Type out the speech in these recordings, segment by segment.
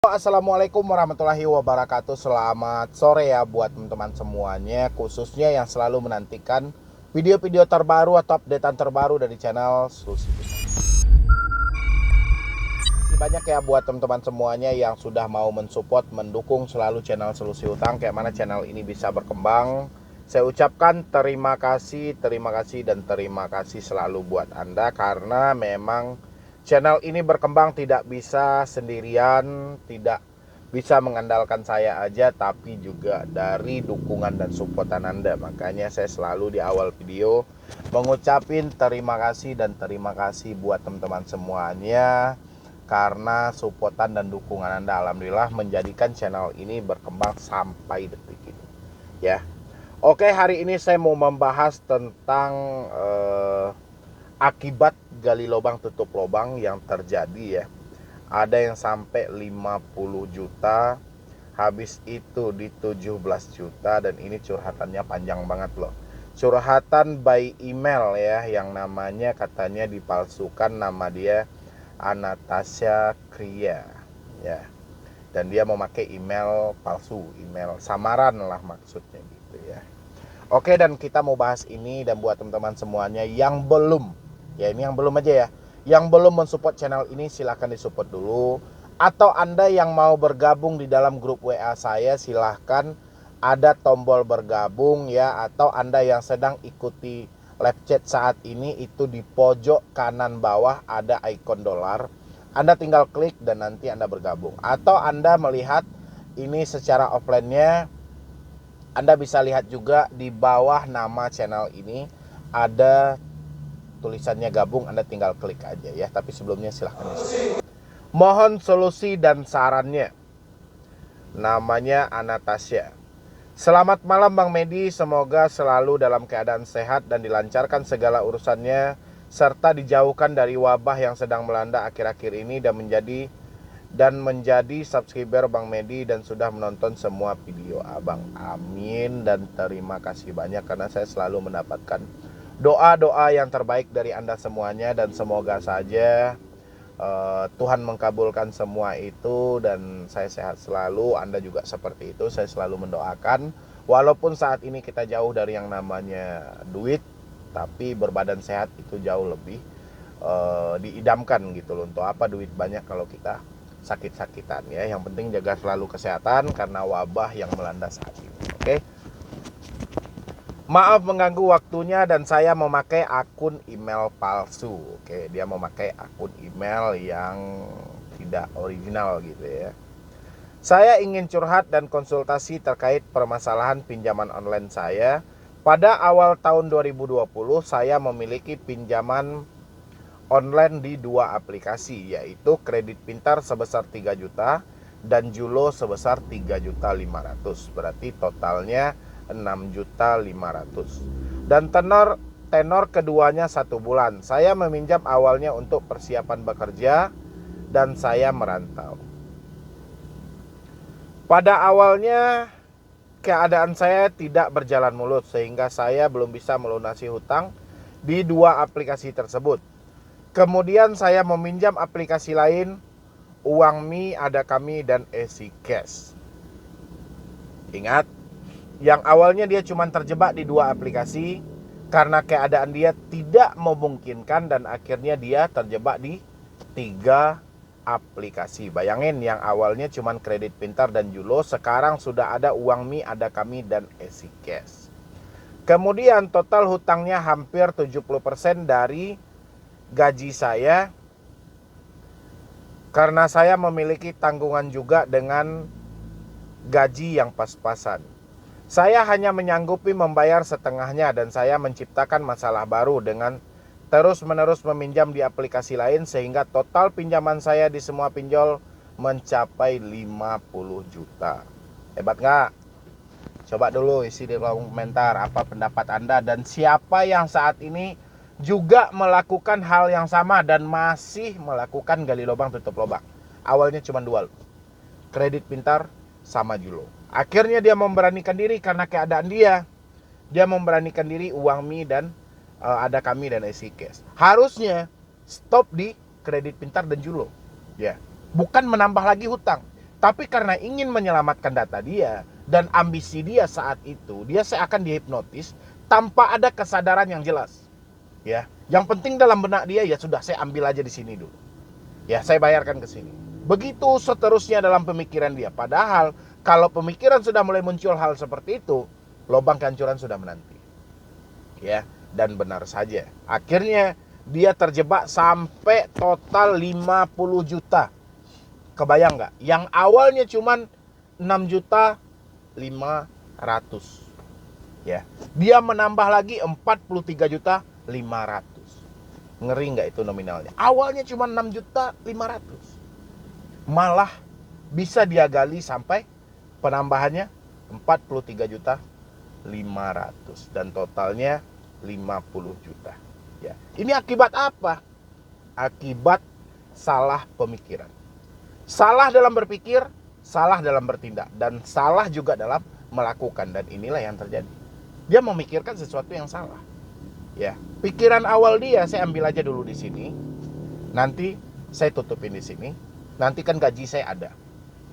Assalamualaikum warahmatullahi wabarakatuh. Selamat sore ya buat teman-teman semuanya, khususnya yang selalu menantikan video-video terbaru atau updatean terbaru dari channel Solusi. Terima kasih banyak ya buat teman-teman semuanya yang sudah mau mensupport, mendukung selalu channel Solusi Utang, kayak mana channel ini bisa berkembang. Saya ucapkan terima kasih dan terima kasih selalu buat Anda, karena memang channel ini berkembang tidak bisa sendirian, tidak bisa mengandalkan saya aja, tapi juga dari dukungan dan supportan Anda. Makanya saya selalu di awal video mengucapin terima kasih dan terima kasih buat teman-teman semuanya, karena supportan dan dukungan Anda alhamdulillah menjadikan channel ini berkembang sampai detik ini ya. Oke, hari ini saya mau membahas tentang akibat gali lubang tutup lubang yang terjadi ya. Ada yang sampai 50 juta, habis itu di 17 juta, dan ini curhatannya panjang banget loh. Curhatan by email ya, yang namanya katanya dipalsukan, nama dia Anastasia Kria ya. Dan dia memakai email palsu, email samaran lah maksudnya gitu ya. Oke, dan kita mau bahas ini, dan buat teman-teman semuanya yang belum, ya ini yang belum aja ya, yang belum mensupport channel ini silahkan disupport dulu. Atau Anda yang mau bergabung di dalam grup WA saya, silahkan, ada tombol bergabung ya. Atau Anda yang sedang ikuti live chat saat ini, itu di pojok kanan bawah ada icon dolar. Anda tinggal klik dan nanti Anda bergabung. Atau Anda melihat ini secara offline-nya, Anda bisa lihat juga di bawah nama channel ini ada tulisannya gabung, Anda tinggal klik aja ya. Tapi sebelumnya silahkan disupport. Mohon solusi dan sarannya. Namanya Anastasia. Selamat malam Bang Medi, semoga selalu dalam keadaan sehat dan dilancarkan segala urusannya, serta dijauhkan dari wabah yang sedang melanda akhir-akhir ini, dan menjadi subscriber Bang Medi dan sudah menonton semua video Abang. Amin, dan terima kasih banyak karena saya selalu mendapatkan doa-doa yang terbaik dari Anda semuanya, dan semoga saja Tuhan mengkabulkan semua itu dan saya sehat selalu. Anda juga seperti itu, saya selalu mendoakan. Walaupun saat ini kita jauh dari yang namanya duit, tapi berbadan sehat itu jauh lebih diidamkan gitu loh. Untuk apa duit banyak kalau kita sakit-sakitan ya. Yang penting jaga selalu kesehatan karena wabah yang melanda saat ini. Oke. Maaf mengganggu waktunya dan saya memakai akun email palsu. Oke, dia memakai akun email yang tidak original gitu ya. Saya ingin curhat dan konsultasi terkait permasalahan pinjaman online saya. Pada awal tahun 2020 saya memiliki pinjaman online di dua aplikasi, yaitu Kredit Pintar sebesar 3 juta dan Julo sebesar 3.500.000. Berarti totalnya 6.500.000. Dan tenor keduanya 1 bulan. Saya meminjam awalnya untuk persiapan bekerja dan saya merantau. Pada awalnya keadaan saya tidak berjalan mulus sehingga saya belum bisa melunasi hutang di dua aplikasi tersebut. Kemudian saya meminjam aplikasi lain, Uangmi, Ada Kami, dan Easy Cash. Ingat, yang awalnya dia cuma terjebak di dua aplikasi karena keadaan dia tidak memungkinkan, dan akhirnya dia terjebak di 3 aplikasi. Bayangin, yang awalnya cuma Kredit Pintar dan Julo, sekarang sudah ada Uangmi, Ada Kami, dan Easy Cash. Kemudian total hutangnya hampir 70% dari gaji saya, karena saya memiliki tanggungan juga dengan gaji yang pas-pasan. Saya hanya menyanggupi membayar setengahnya, dan saya menciptakan masalah baru dengan terus-menerus meminjam di aplikasi lain, sehingga total pinjaman saya di semua pinjol mencapai 50 juta. Hebat nggak? Coba dulu isi di kolom komentar apa pendapat Anda, dan siapa yang saat ini juga melakukan hal yang sama dan masih melakukan gali lubang tutup lubang. Awalnya cuma 2, Kredit Pintar sama Julo. Akhirnya dia memberanikan diri karena keadaan dia. Dia memberanikan diri Uangmi dan Ada Kami dan Easy Cash. Harusnya stop di Kredit Pintar dan Julo. Ya, bukan menambah lagi hutang. Tapi karena ingin menyelamatkan data dia dan ambisi dia saat itu, dia seakan dihipnotis tanpa ada kesadaran yang jelas. Ya, yang penting dalam benak dia, ya sudah, saya ambil aja di sini dulu. Ya, saya bayarkan ke sini. Begitu seterusnya dalam pemikiran dia. Padahal kalau pemikiran sudah mulai muncul hal seperti itu, lubang kehancuran sudah menanti. Ya, dan benar saja. Akhirnya dia terjebak sampai total 50 juta. Kebayang nggak? Yang awalnya cuman 6.500.000. Ya. Dia menambah lagi 43.500.000. Ngeri nggak itu nominalnya? Awalnya cuma 6.500.000. Malah bisa dia gali sampai penambahannya 43.500.000 dan totalnya 50 juta. Ya. Ini akibat apa? Akibat salah pemikiran. Salah dalam berpikir, salah dalam bertindak, dan salah juga dalam melakukan. Dan inilah yang terjadi. Dia memikirkan sesuatu yang salah. Ya, pikiran awal dia, saya ambil aja dulu di sini. Nanti saya tutupin di sini. Nanti kan gaji saya ada.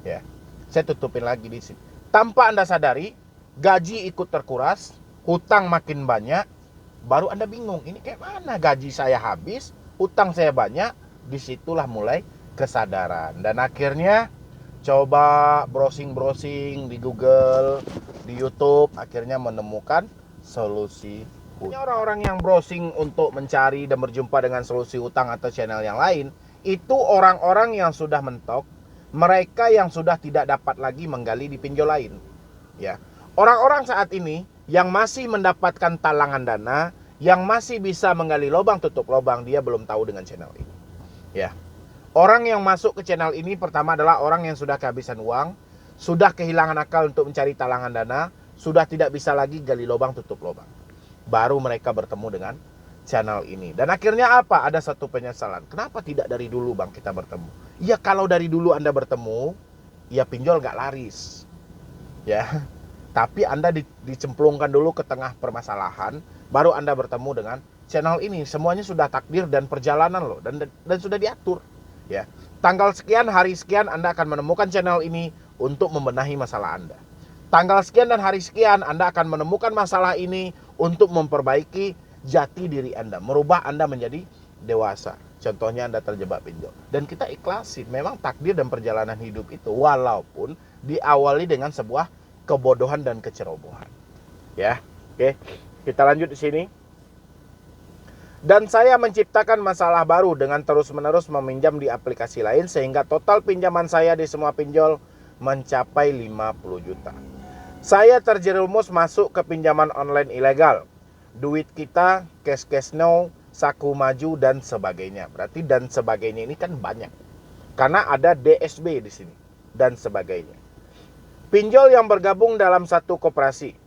Ya, saya tutupin lagi di sini. Tanpa Anda sadari, gaji ikut terkuras, hutang makin banyak. Baru Anda bingung, ini kayak mana gaji saya habis, hutang saya banyak. Disitulah mulai kesadaran. Dan akhirnya coba browsing di Google, di YouTube, akhirnya menemukan solusi hutang. Orang-orang yang browsing untuk mencari dan berjumpa dengan solusi hutang atau channel yang lain, itu orang-orang yang sudah mentok, mereka yang sudah tidak dapat lagi menggali di pinjol lain. Ya, orang-orang saat ini yang masih mendapatkan talangan dana, yang masih bisa menggali lubang tutup lubang, dia belum tahu dengan channel ini. Ya. Orang yang masuk ke channel ini pertama adalah orang yang sudah kehabisan uang, sudah kehilangan akal untuk mencari talangan dana, sudah tidak bisa lagi gali lubang tutup lubang. Baru mereka bertemu dengan channel ini. Dan akhirnya apa? Ada satu penyesalan. Kenapa tidak dari dulu bang kita bertemu? Ya kalau dari dulu Anda bertemu, ya pinjol gak laris. Ya, tapi Anda dicemplungkan dulu ke tengah permasalahan, baru Anda bertemu dengan channel ini. Semuanya sudah takdir dan perjalanan loh, dan sudah diatur. Ya, tanggal sekian, hari sekian Anda akan menemukan channel ini untuk membenahi masalah Anda. Tanggal sekian dan hari sekian Anda akan menemukan masalah ini untuk memperbaiki jati diri Anda, merubah Anda menjadi dewasa. Contohnya Anda terjebak pinjol. Dan kita ikhlasin, memang takdir dan perjalanan hidup itu walaupun diawali dengan sebuah kebodohan dan kecerobohan. Ya, oke. Kita lanjut di sini. Dan saya menciptakan masalah baru dengan terus-menerus meminjam di aplikasi lain sehingga total pinjaman saya di semua pinjol mencapai 50 juta. Saya terjerumus masuk ke pinjaman online ilegal. Duit kita, cash now, saku maju dan sebagainya. Berarti dan sebagainya ini kan banyak. Karena ada DSB di sini dan sebagainya. Pinjol yang bergabung dalam satu koperasi.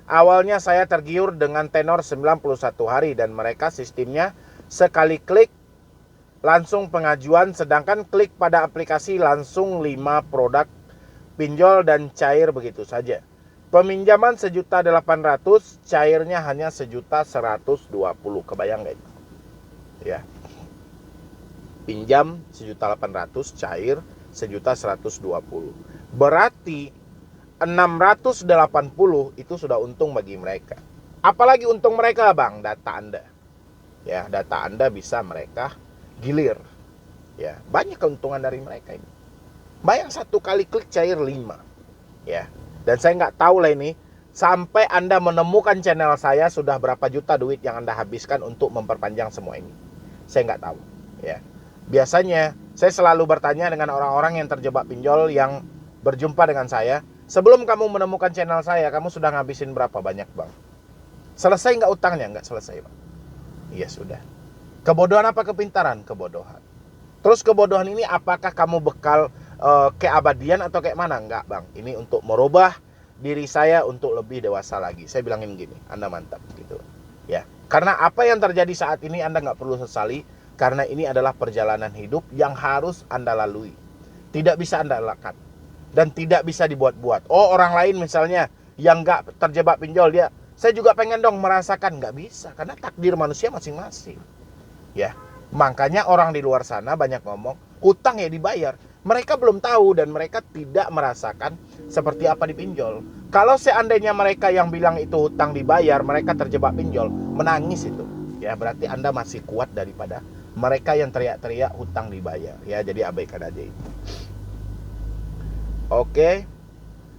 Awalnya saya tergiur dengan tenor 91 hari dan mereka sistemnya sekali klik langsung pengajuan, sedangkan klik pada aplikasi langsung 5 produk pinjol dan cair begitu saja. Peminjaman 1.800.000, cairnya hanya 1.120.000. Kebayang gak itu? Ya. Pinjam 1.800.000, cair 1.120.000. Berarti 680 itu sudah untung bagi mereka. Apalagi untung mereka bang, data Anda. Ya, data Anda bisa mereka gilir. Ya, banyak keuntungan dari mereka ini. Bayang satu kali klik cair 5. Ya, dan saya nggak tahu lah ini sampai Anda menemukan channel saya sudah berapa juta duit yang Anda habiskan untuk memperpanjang semua ini. Saya nggak tahu. Ya, biasanya saya selalu bertanya dengan orang-orang yang terjebak pinjol yang berjumpa dengan saya. Sebelum kamu menemukan channel saya, kamu sudah ngabisin berapa banyak bang? Selesai nggak utangnya? Nggak selesai bang. Iya sudah. Kebodohan apa kepintaran? Kebodohan. Terus kebodohan ini apakah kamu bekal keabadian atau kayak mana? Enggak bang. Ini untuk merubah diri saya untuk lebih dewasa lagi. Saya bilangin gini, Anda mantap gitu. Ya. Karena apa yang terjadi saat ini Anda nggak perlu sesali. Karena ini adalah perjalanan hidup yang harus Anda lalui. Tidak bisa Anda lakukan. Dan tidak bisa dibuat-buat. Oh orang lain misalnya yang gak terjebak pinjol, dia saya juga pengen dong merasakan. Gak bisa, karena takdir manusia masing-masing. Ya, makanya orang di luar sana banyak ngomong hutang ya dibayar. Mereka belum tahu dan mereka tidak merasakan seperti apa dipinjol. Kalau seandainya mereka yang bilang itu hutang dibayar, mereka terjebak pinjol, menangis itu. Ya, berarti Anda masih kuat daripada mereka yang teriak-teriak hutang dibayar. Ya, jadi abaikan aja itu. Oke.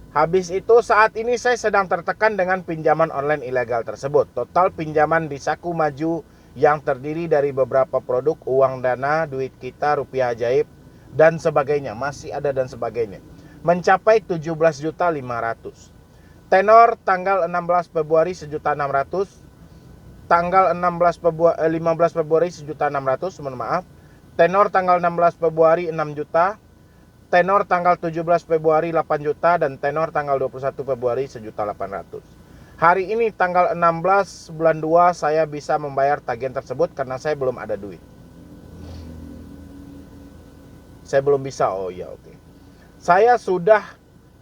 Habis itu saat ini saya sedang tertekan dengan pinjaman online ilegal tersebut. Total pinjaman di Saku Maju yang terdiri dari beberapa produk, uang dana, duit kita, rupiah ajaib, dan sebagainya. Masih ada dan sebagainya. Mencapai 17.500.000. Tenor tanggal 16 Februari 1.600.000. Tanggal 15 Februari 1.600.000, mohon maaf. Tenor tanggal 16 Februari 6 juta. Tenor tanggal 17 Februari 8 juta dan tenor tanggal 21 Februari 1.800.000. Hari ini tanggal 16 bulan 2 saya bisa membayar tagihan tersebut karena saya belum ada duit. Saya belum bisa. Oh iya, oke. Saya sudah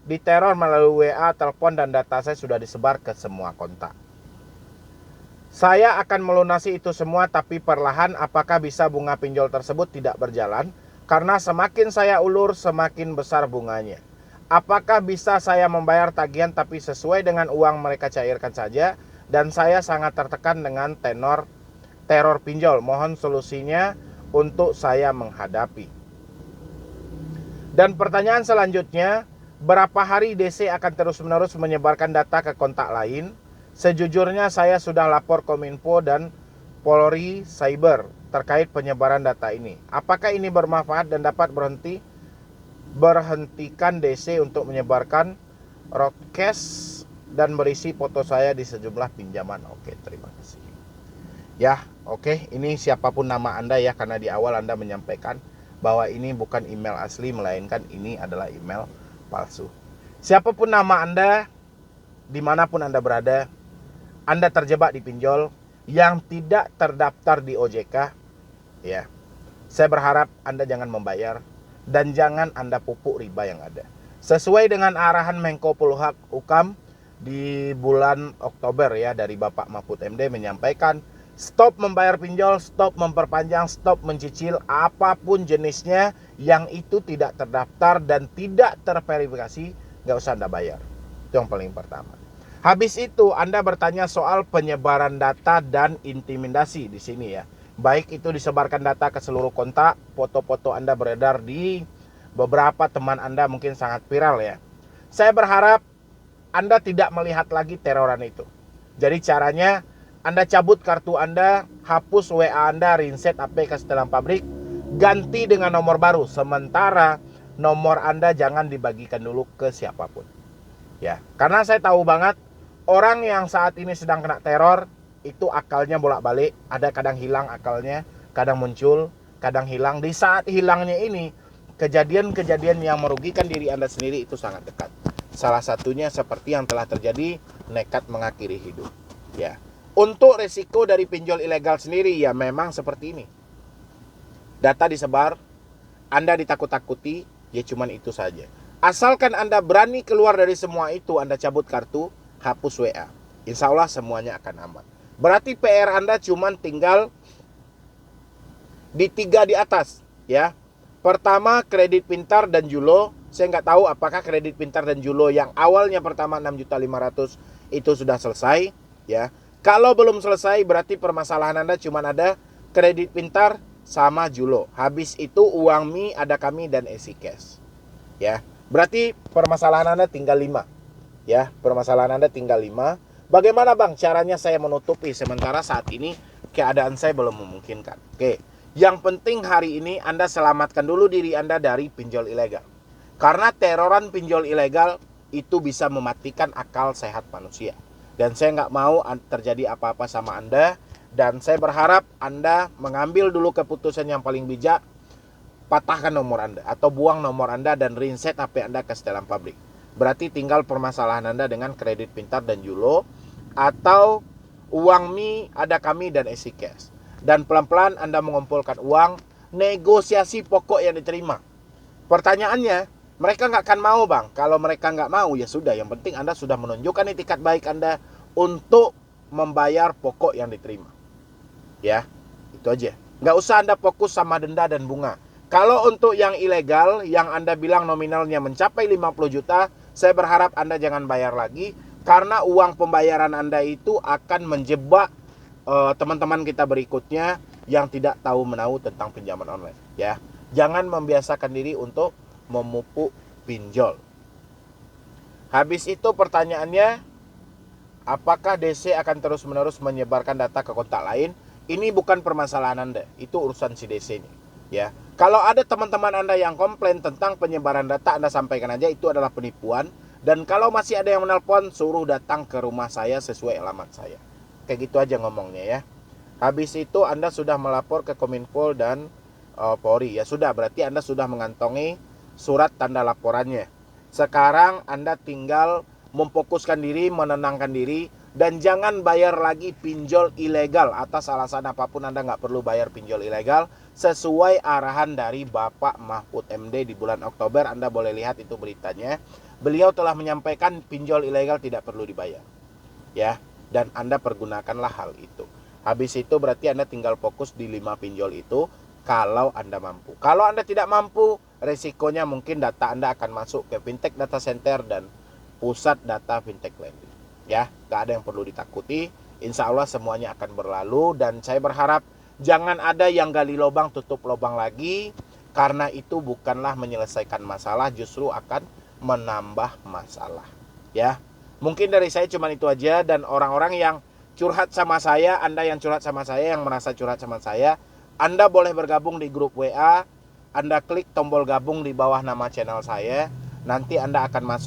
diteror melalui WA, telepon, dan data saya sudah disebar ke semua kontak. Saya akan melunasi itu semua, tapi perlahan. Apakah bisa bunga pinjol tersebut tidak berjalan? Karena semakin saya ulur, semakin besar bunganya. Apakah bisa saya membayar tagihan tapi sesuai dengan uang mereka cairkan saja? Dan saya sangat tertekan dengan teror pinjol. Mohon solusinya untuk saya menghadapi. Dan pertanyaan selanjutnya, berapa hari DC akan terus-menerus menyebarkan data ke kontak lain? Sejujurnya saya sudah lapor Kominfo dan Polri Cyber terkait penyebaran data ini. Apakah ini bermanfaat dan dapat berhentikan DC untuk menyebarkan broadcast dan berisi foto saya di sejumlah pinjaman? Oke, terima kasih. Ya, oke, ini siapapun nama Anda ya, karena di awal Anda menyampaikan bahwa ini bukan email asli, melainkan ini adalah email palsu. Siapapun nama Anda, dimanapun Anda berada, Anda terjebak di pinjol yang tidak terdaftar di OJK, ya. Saya berharap Anda jangan membayar dan jangan Anda pupuk riba yang ada. Sesuai dengan arahan Menko Polhukam di bulan Oktober ya, dari Bapak Mahfud MD menyampaikan stop membayar pinjol, stop memperpanjang, stop mencicil apapun jenisnya yang itu tidak terdaftar dan tidak terverifikasi, nggak usah Anda bayar. Itu yang paling pertama. Habis itu Anda bertanya soal penyebaran data dan intimidasi di sini ya. Baik itu disebarkan data ke seluruh kontak, foto-foto Anda beredar di beberapa teman Anda mungkin sangat viral ya. Saya berharap Anda tidak melihat lagi teroran itu. Jadi caranya Anda cabut kartu Anda, hapus WA Anda, reset APK setelah pabrik, ganti dengan nomor baru. Sementara nomor Anda jangan dibagikan dulu ke siapapun. Ya, karena saya tahu banget orang yang saat ini sedang kena teror itu akalnya bolak-balik, ada kadang hilang akalnya, kadang muncul, kadang hilang. Di saat hilangnya ini, kejadian-kejadian yang merugikan diri Anda sendiri itu sangat dekat. Salah satunya seperti yang telah terjadi, nekat mengakhiri hidup. Ya. Untuk resiko dari pinjol ilegal sendiri ya memang seperti ini. Data disebar, Anda ditakut-takuti, ya cuman itu saja. Asalkan Anda berani keluar dari semua itu, Anda cabut kartu, hapus WA. Insya Allah semuanya akan aman. Berarti PR Anda cuman tinggal di 3 di atas ya. Pertama kredit pintar dan Julo. Saya nggak tahu apakah kredit pintar dan Julo yang awalnya pertama 6.500.000 itu sudah selesai ya. Kalau belum selesai berarti permasalahan Anda cuman ada kredit pintar sama Julo. Habis itu Uangmi, Ada Kami, dan EasyCash ya. Berarti permasalahan Anda tinggal 5 ya. Permasalahan Anda tinggal 5. Bagaimana bang caranya saya menutupi sementara saat ini keadaan saya belum memungkinkan? Oke, yang penting hari ini Anda selamatkan dulu diri Anda dari pinjol ilegal. Karena teroran pinjol ilegal itu bisa mematikan akal sehat manusia. Dan saya nggak mau terjadi apa-apa sama Anda. Dan saya berharap Anda mengambil dulu keputusan yang paling bijak. Patahkan nomor Anda atau buang nomor Anda dan reset HP Anda ke setelan pabrik. Berarti tinggal permasalahan Anda dengan kredit pintar dan Julo atau Uangmi, Ada Kami, dan EasyCash. Dan pelan-pelan Anda mengumpulkan uang, negosiasi pokok yang diterima. Pertanyaannya, mereka nggak akan mau bang. Kalau mereka nggak mau ya sudah. Yang penting Anda sudah menunjukkan itikat baik Anda untuk membayar pokok yang diterima. Ya, itu aja. Nggak usah Anda fokus sama denda dan bunga. Kalau untuk yang ilegal, yang Anda bilang nominalnya mencapai 50 juta, saya berharap Anda jangan bayar lagi, karena uang pembayaran Anda itu akan menjebak teman-teman kita berikutnya yang tidak tahu menahu tentang pinjaman online. Ya, jangan membiasakan diri untuk memupuk pinjol. Habis itu pertanyaannya, apakah DC akan terus-menerus menyebarkan data ke kontak lain? Ini bukan permasalahan Anda, itu urusan si DC ini. Ya, kalau ada teman-teman Anda yang komplain tentang penyebaran data, Anda sampaikan aja itu adalah penipuan. Dan kalau masih ada yang menelpon, suruh datang ke rumah saya sesuai alamat saya. Kayak gitu aja ngomongnya ya. Habis itu Anda sudah melapor ke Kominfo dan Polri. Ya sudah, berarti Anda sudah mengantongi surat tanda laporannya. Sekarang Anda tinggal memfokuskan diri, menenangkan diri, dan jangan bayar lagi pinjol ilegal. Atas alasan apapun Anda nggak perlu bayar pinjol ilegal. Sesuai arahan dari Bapak Mahfud MD di bulan Oktober, Anda boleh lihat itu beritanya. Beliau telah menyampaikan pinjol ilegal tidak perlu dibayar. Ya, dan Anda pergunakanlah hal itu. Habis itu berarti Anda tinggal fokus di 5 pinjol itu kalau Anda mampu. Kalau Anda tidak mampu, resikonya mungkin data Anda akan masuk ke fintech data center dan pusat data fintech lending. Ya, gak ada yang perlu ditakuti. Insya Allah semuanya akan berlalu, dan saya berharap jangan ada yang gali lubang tutup lubang lagi, karena itu bukanlah menyelesaikan masalah, justru akan menambah masalah. Ya, mungkin dari saya cuma itu aja. Dan orang-orang yang curhat sama saya, Anda yang curhat sama saya, yang merasa curhat sama saya, Anda boleh bergabung di grup WA. Anda klik tombol gabung di bawah nama channel saya. Nanti Anda akan masuk